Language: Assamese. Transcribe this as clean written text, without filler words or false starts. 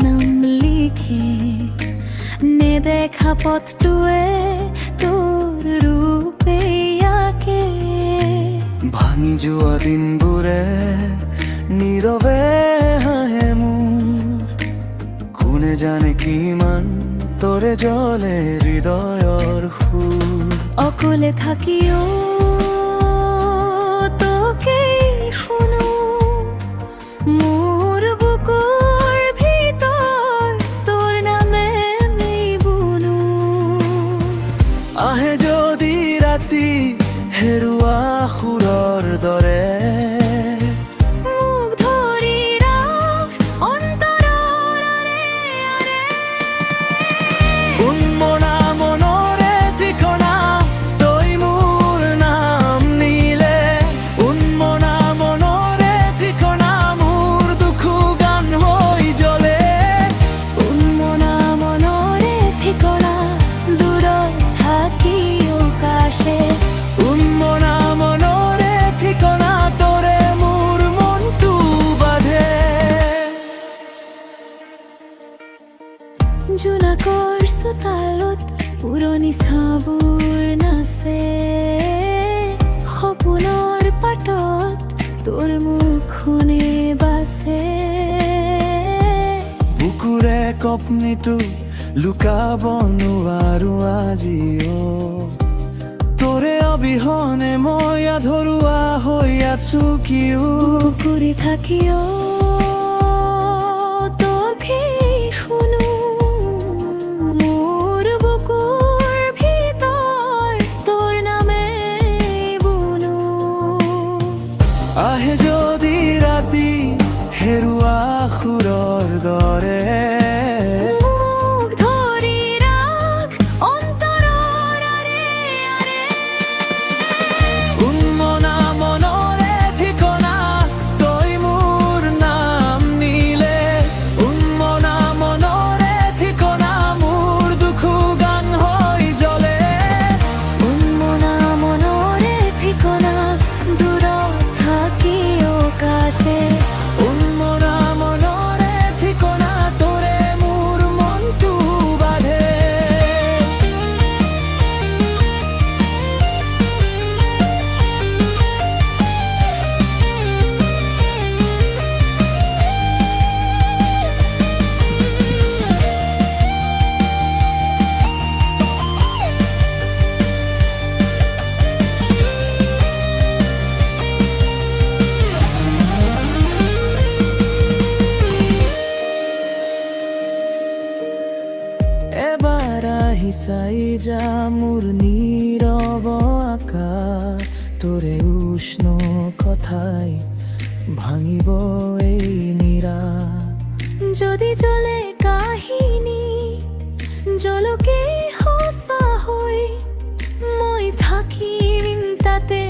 নাম লিখে নেদেখা পথটোৱে তোৰ ৰূপে আঁকে। ভাঙি যোৱা দিনবোৰে নীৰৱে হাঁহে মোৰ, কোনে জানে কিমান তোৰে জ্বলে হৃদয়ৰ সুৰ। অকলে থাকিও তোকেই শুনো, মোৰ বুকুৰ ভিতৰ তোৰ নামে বুনো। আহে যদি ৰাতি হেৰুৱা সুৰৰ দৰে, মোক ধৰি ৰাখ অন্তৰৰ আৰে আৰে। উন্মনা মনৰে ঠিকনা তই মোৰ নাম নিলে, উন্মনা মনৰে ঠিকনা মোৰ দুখু গান হৈ জ্বলে। উন্মনা মনৰে ঠিকনা দূৰত থাকিও কাষে, উন্মনা মনৰে ঠিকনা তোৰে মোৰ মনটো বাঁধে। জোনাকৰ চোতালত পুৰণি চাবোৰ নাচে, সপোনৰ পাতত তোৰ মুখনে বাচে। বুকুৰে কপনিটো লুকাব নোৱাৰো আজিও, তোৰে অবিহনে মই আধৰুৱা হৈ আছো কিয়। বুকুৰি থাকিও তোকেই শুনো, মোৰ বুকুৰ ভিতৰ তোৰ নামে বুনো। আহে যদি ৰাতি হেৰুৱা সুৰৰ দৰে, মোক ধৰি ৰাখ অন্তৰৰ আৰে আৰে। উন্মনা মনৰে ঠিকনা তই মোৰ নাম নিলে, উন্মনা মনৰে ঠিকনা মোৰ দুখু গান হৈ জ্বলে। উন্মনা মনৰে ঠিকনা দূৰত থাকিও কাষে, উন্মনা মনৰে ঠিকনা তোৰে মোৰ মনটো বাঁধে। এবাৰ আহি চাই যা মোৰ নীৰৱ আকাৰ, তোৰে উষ্ণ কথাই ভাঙিব এই নিৰা। যদি জ্বলে কাহিনী জ্বলকে সঁচা হৈ, মই থাকিম তাতে